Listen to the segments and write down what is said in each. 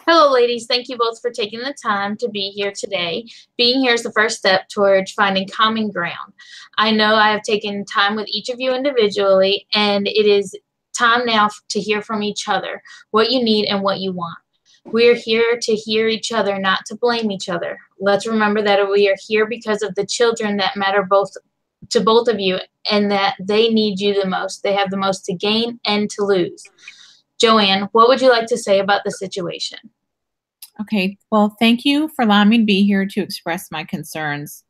Hello, ladies. Thank you both for taking the time to be here today. Being here is the first step towards finding common ground. I know I have taken time with each of you individually, and it is time now to hear from each other, what you need and what you want. We are here to hear each other, not to blame each other. Let's remember that we are here because of the children that matter to both of you, and that they need you the most. They have the most to gain and to lose. Joanne, what would you like to say about the situation? Okay, well, thank you for allowing me to be here to express my concerns.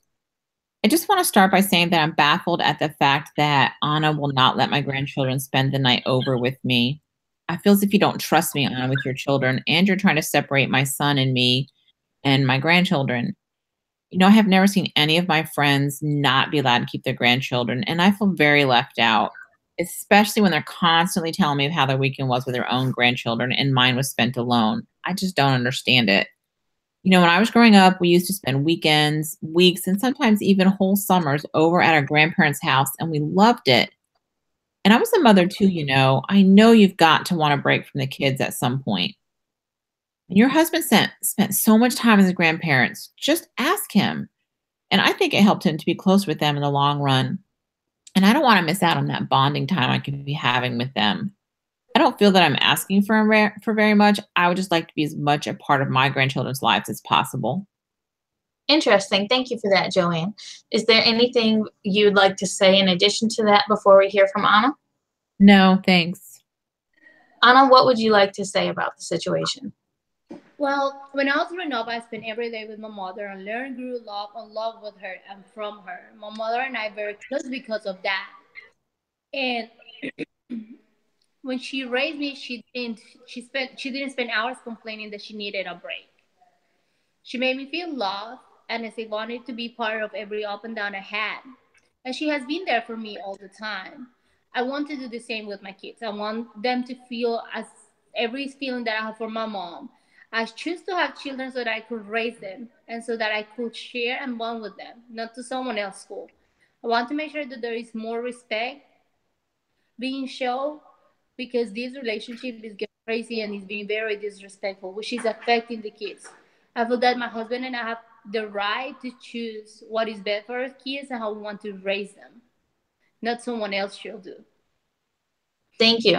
I just want to start by saying that I'm baffled at the fact that Anna will not let my grandchildren spend the night over with me. I feel as if you don't trust me, Anna, with your children, and you're trying to separate my son and me and my grandchildren. You know, I have never seen any of my friends not be allowed to keep their grandchildren, and I feel very left out, especially when they're constantly telling me how their weekend was with their own grandchildren and mine was spent alone. I just don't understand it. You know, when I was growing up, we used to spend weekends, weeks, and sometimes even whole summers over at our grandparents' house, and we loved it. And I was a mother too, you know. I know you've got to want a break from the kids at some point. And your husband spent so much time with his grandparents. Just ask him. And I think it helped him to be close with them in the long run. And I don't want to miss out on that bonding time I could be having with them. I don't feel that I'm asking for very much. I would just like to be as much a part of my grandchildren's lives as possible. Interesting. Thank you for that, Joanne. Is there anything you'd like to say in addition to that before we hear from Anna? No, thanks. Anna, what would you like to say about the situation? Well, when I was growing up, I spent every day with my mother and learned, grew in love with her and from her. My mother and I very close because of that. And when she raised me, she didn't spend hours complaining that she needed a break. She made me feel loved and as if wanted to be part of every up and down I had. And she has been there for me all the time. I want to do the same with my kids. I want them to feel as every feeling that I have for my mom. I choose to have children so that I could raise them and so that I could share and bond with them, not to someone else's school. I want to make sure that there is more respect being shown because this relationship is getting crazy and is being very disrespectful, which is affecting the kids. I feel that my husband and I have the right to choose what is best for our kids and how we want to raise them, not someone else should do. Thank you.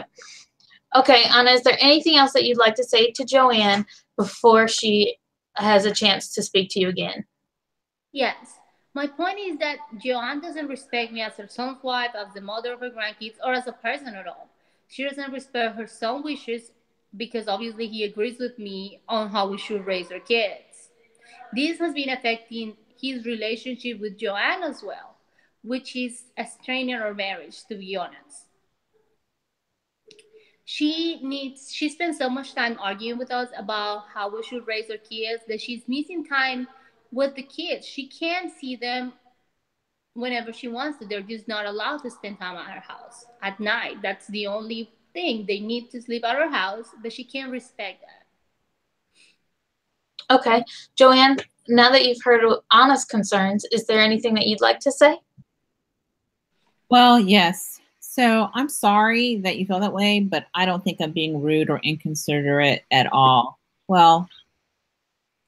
Okay, Anna, is there anything else that you'd like to say to Joanne before she has a chance to speak to you again? Yes. My point is that Joanne doesn't respect me as her son's wife, as the mother of her grandkids, or as a person at all. She doesn't respect her son's wishes because obviously he agrees with me on how we should raise our kids. This has been affecting his relationship with Joanne as well, which is straining our marriage, to be honest. She spends so much time arguing with us about how we should raise our kids that she's missing time with the kids. She can't see them whenever she wants to. They're just not allowed to spend time at her house at night. That's the only thing. They need to sleep at her house, but she can't respect that. Okay. Joanne, now that you've heard Anna's concerns, is there anything that you'd like to say? Well, yes. So I'm sorry that you feel that way, but I don't think I'm being rude or inconsiderate at all. Well,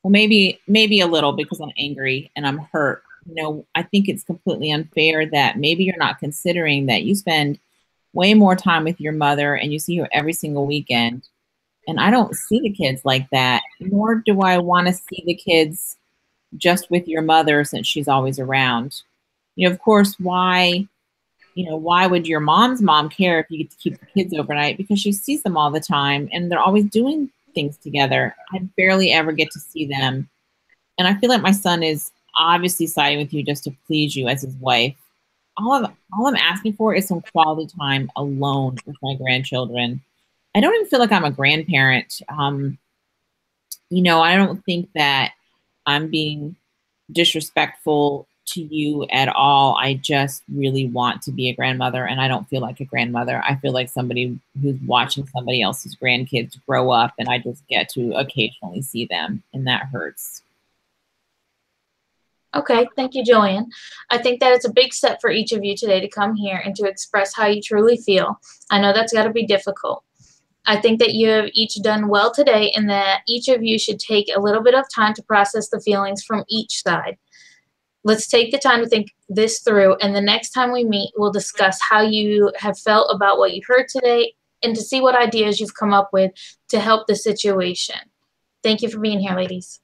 maybe a little because I'm angry and I'm hurt. You know, I think it's completely unfair that maybe you're not considering that you spend way more time with your mother and you see her every single weekend. And I don't see the kids like that, nor do I want to see the kids just with your mother since she's always around. You know, of course, why would your mom's mom care if you get to keep the kids overnight? Because she sees them all the time and they're always doing things together. I barely ever get to see them. And I feel like my son is obviously siding with you just to please you as his wife. All I'm asking for is some quality time alone with my grandchildren. I don't even feel like I'm a grandparent. You know, I don't think that I'm being disrespectful to you at all. I just really want to be a grandmother, and I don't feel like a grandmother. I feel like somebody who's watching somebody else's grandkids grow up, and I just get to occasionally see them, and that hurts. Okay, thank you, Joanne. I think that it's a big step for each of you today to come here and to express how you truly feel. I know that's got to be difficult. I think that you have each done well today, and that each of you should take a little bit of time to process the feelings from each side. Let's take the time to think this through, and the next time we meet, we'll discuss how you have felt about what you heard today and to see what ideas you've come up with to help the situation. Thank you for being here, ladies.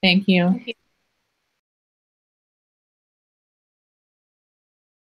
Thank you.